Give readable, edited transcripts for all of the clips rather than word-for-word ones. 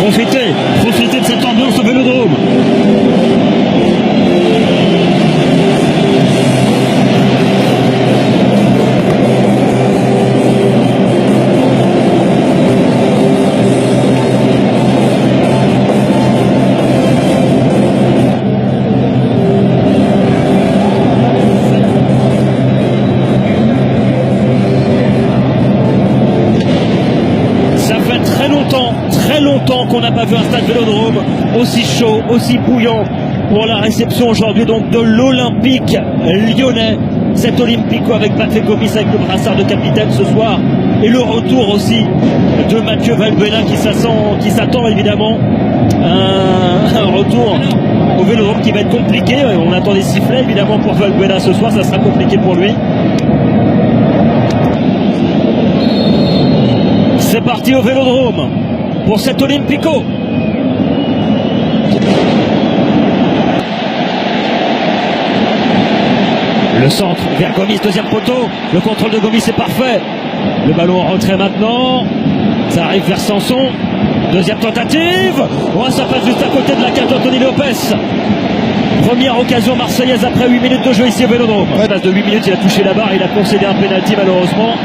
Profitez de cette ambiance au Vélodrome. Très longtemps qu'on n'a pas vu un stade Vélodrome aussi chaud, aussi bouillant pour la réception aujourd'hui donc de l'Olympique lyonnais. Cet Olympico avec Patrick Gomis avec le brassard de capitaine ce soir et le retour aussi de Mathieu Valbuena qui s'attend évidemment à un retour au Vélodrome qui va être compliqué. On attend des sifflets évidemment pour Valbuena ce soir, ça sera compliqué pour lui. C'est parti au Vélodrome pour cet Olympico. Le centre vers Gomis, deuxième poteau. Le contrôle de Gomis est parfait. Le ballon en retrait maintenant. Ça arrive vers Sanson. Deuxième tentative. Oh, ça passe juste à côté de la carte d'Anthony Lopez. Première occasion marseillaise après 8 minutes de jeu ici au Vélodrome. En passe de 8 minutes, il a touché la barre. Il a concédé un pénalty malheureusement.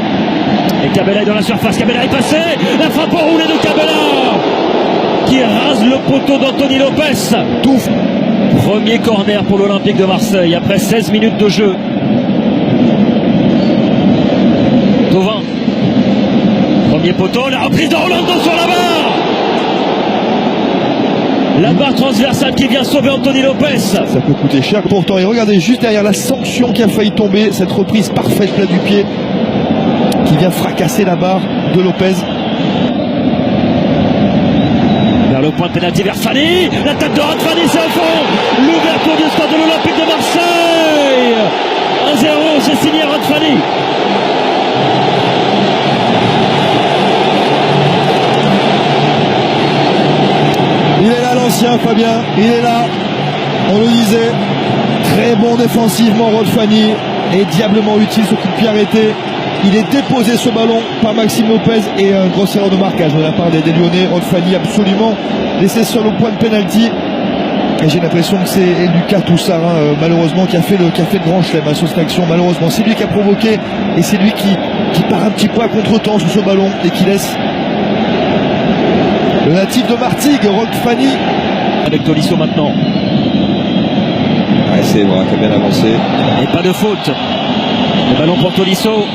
Et Cabella est dans la surface, Cabella est passé, la frappe enroulée de Cabella qui rase le poteau d'Anthony Lopez. Tout. Premier corner pour l'Olympique de Marseille après 16 minutes de jeu. Thauvin. Premier poteau, la reprise de Rolando sur la barre. La barre transversale qui vient sauver Anthony Lopez. Ça peut coûter cher pourtant. Et regardez juste derrière la sanction qui a failli tomber, cette reprise parfaite plat du pied qui vient fracasser la barre de Lopez. Vers le point de pénalty vers Fanny. La tête de Fanny, c'est au fond. L'ouverture du score de l'Olympique de Marseille. 1-0, c'est signé Fanny. Il est là l'ancien Fabien, il est là. On le disait. Très bon défensivement Rod Fanny et diablement utile ce coup de pied arrêté. Il est déposé ce ballon par Maxime Lopez et un gros erreur de marquage de la part des Lyonnais. Rod Fanny absolument laissé sur le point de pénalty. Et j'ai l'impression que c'est Lucas Toussaint malheureusement qui a fait le grand chelem sur cette action. Malheureusement c'est lui qui a provoqué et c'est lui qui part un petit peu à contre-temps sur ce ballon et qui laisse le natif de Martigues, Rod Fanny. Avec Tolisso maintenant. Ouais, c'est vrai, qui a bien avancé. Et pas de faute. Le ballon pour Tolisso.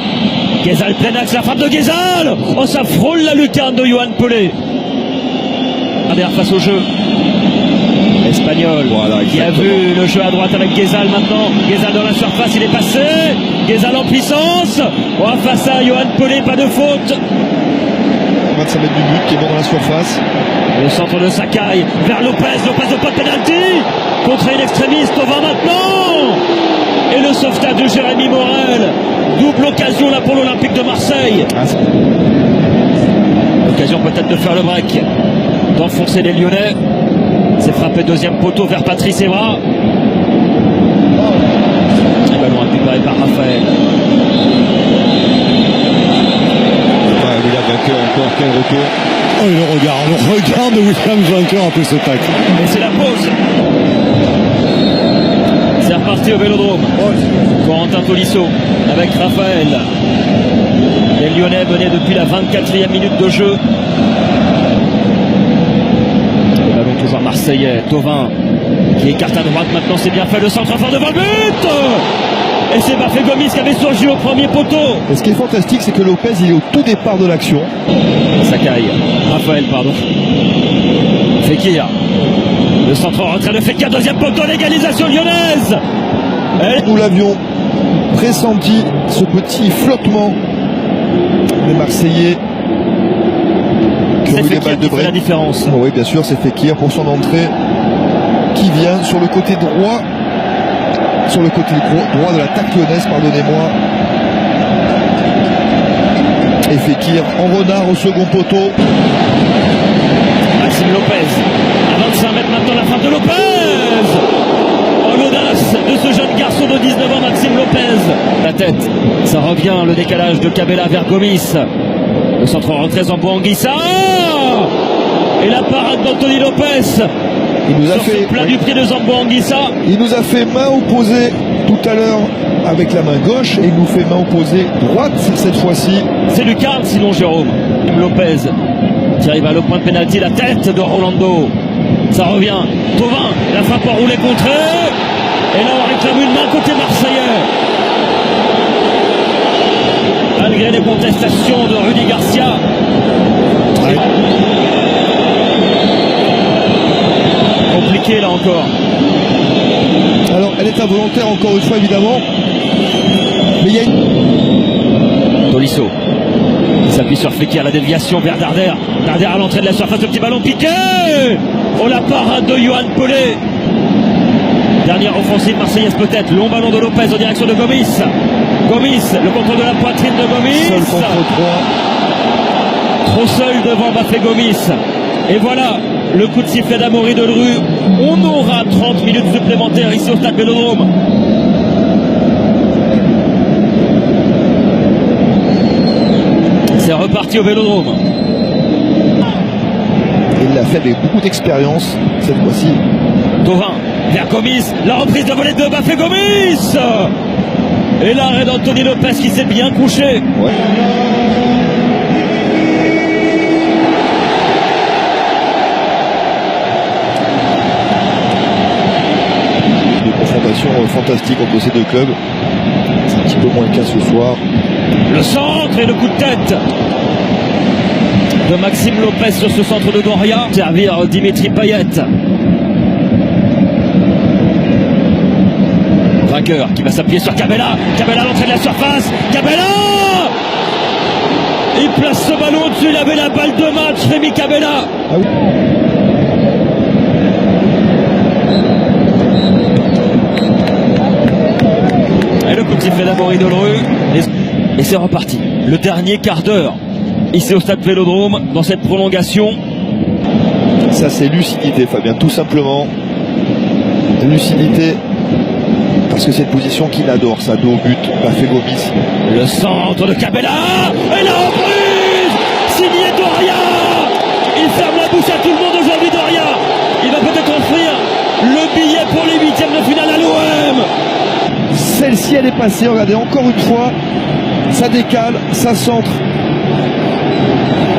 Guézal plein axe, la frappe de Guézal. Oh, ça frôle la lucarne de Yohan Pelé. Derrière face au jeu. Espagnol voilà, qui a vu le jeu à droite avec Guézal maintenant. Guézal dans la surface, il est passé. Guézal en puissance. Oh, face à Yohan Pelé, pas de faute. 25 mètres du but qui est bon dans la surface. Le centre de Sakai vers Lopez. Lopez au pas de pénalty. Contre une extrémiste, Thauvin maintenant. Et le sauvetage de Jérémy Morel. Double occasion là pour l'Olympique de Marseille. L'occasion peut-être de faire le break, d'enfoncer les Lyonnais. C'est frappé deuxième poteau vers Patrice Evra. Le ballon récupéré par Raphaël. William Vainqueur encore, quel retour. Oh, et le regard de William Vainqueur après ce tacle. Et c'est la pause. C'est reparti au Vélodrome. Corentin Tolisso avec Raphaël. Les Lyonnais menaient depuis la 24e minute de jeu. Le ballon toujours marseillais. Thauvin qui écarte à droite. Maintenant c'est bien fait. Le centre fort devant le but. Et c'est Bafé Gomis qui avait surgi au premier poteau. Et ce qui est fantastique, c'est que Lopez il est au tout départ de l'action. Sakai. Raphaël, pardon. Fekir. Le centre en retrait de Fekir, deuxième poteau, l'égalisation lyonnaise. Nous l'avions pressenti, ce petit flottement des Marseillais qui ont eu des balles de break. La différence. Oui, bien sûr, c'est Fekir pour son entrée qui vient sur le côté droit, droit de l'attaque lyonnaise, pardonnez-moi. Et Fekir en renard au second poteau. Maxime Lopez. À 25 mètres maintenant, la frappe de Lopez. Oh, l'audace de ce jeune garçon de 19 ans, Maxime Lopez. La tête, ça revient, le décalage de Cabella vers Gomis. Le centre en retrait en Anguissa. Et la parade d'Anthony Lopez. Il nous a Sur ce fait, plat du pied de Zambo Anguissa. il nous a fait main opposée tout à l'heure avec la main gauche et il nous fait main opposée droite cette fois-ci. C'est Lucarne sinon Jérôme. Lopez qui arrive à le point de pénalty, la tête de Rolando. Ça revient. Thauvin, la frappe enroulée contrée. Et là on réclame une main côté marseillais. Malgré les contestations de Rudy Garcia. Ouais. Compliqué là encore. Alors elle est involontaire encore une fois évidemment. Mais il y a une... Tolisso. Il s'appuie sur Fekir, la déviation vers Darder. Darder à l'entrée de la surface, le petit ballon piqué. Oh la parade de Yohan Pelé. Dernière offensive marseillaise peut-être. Long ballon de Lopez en direction de Gomis. Gomis, le contrôle de la poitrine de Gomis. Seul contre 3. Trop seul devant Bafé Gomis. Et voilà le coup de sifflet d'Amaury Delru. On aura 30 minutes supplémentaires ici au stade Vélodrome. C'est reparti au Vélodrome. Il l'a fait avec beaucoup d'expérience cette fois-ci. Thauvin vers Gomis, la reprise de volée de Bafé Gomis. Et l'arrêt d'Anthony Lopez qui s'est bien couché. Ouais. Une confrontation fantastique entre ces deux clubs. C'est un petit peu moins le cas ce soir. Le centre et le coup de tête de Maxime Lopez sur ce centre de Doria. Servir Dimitri Payet. Vainqueur qui va s'appuyer sur Cabella. Cabella à l'entrée de la surface. Cabella! Il place ce ballon au-dessus. Il avait la balle de match. Rémi Cabella. Ah oui. Et le coup de sifflet d'Amaury Delru. Et c'est reparti. Le dernier quart d'heure. Ici au stade Vélodrome. Dans cette prolongation. Ça c'est lucidité Fabien, tout simplement. Lucidité. Parce que c'est une position qu'il adore, ça, dos au but, Bafé Gomis. Le centre de Cabella. Et la reprise signé Doria. Il ferme la bouche à tout le monde aujourd'hui, Doria. Il va peut-être offrir le billet pour les huitièmes de finale à l'OM. Celle-ci elle est passée, regardez encore une fois. Ça décale, ça centre.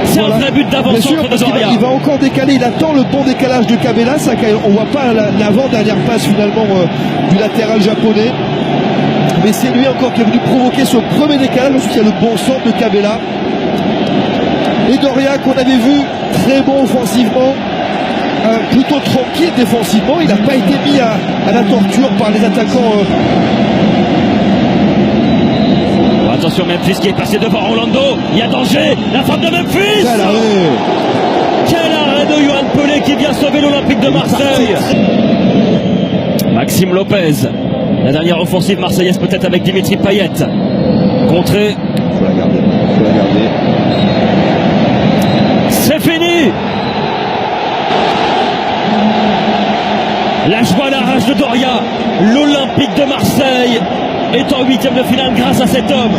C'est Voilà. un vrai but Bien d'avant-centre sûr, de parce qu'il Doria. il va encore décaler, il attend le bon décalage de Cabella, ça, on voit pas l'avant-dernière passe finalement du latéral japonais. Mais c'est lui encore qui est venu provoquer ce premier décalage, ensuite il y a le bon centre de Cabella. Et Doria qu'on avait vu très bon offensivement, plutôt tranquille défensivement, il n'a pas été mis à la torture par les attaquants. Attention, Memphis qui est passé devant Rolando. Il y a danger. La frappe de Memphis. Quel arrêt de Yohan Pelé qui vient sauver l'Olympique de Marseille. Maxime Lopez. La dernière offensive marseillaise peut-être avec Dimitri Payet. Contré. Faut la garder. Faut la garder. C'est fini. La joie, la rage de Doria. L'Olympique de Marseille est en huitième de finale grâce à cet homme.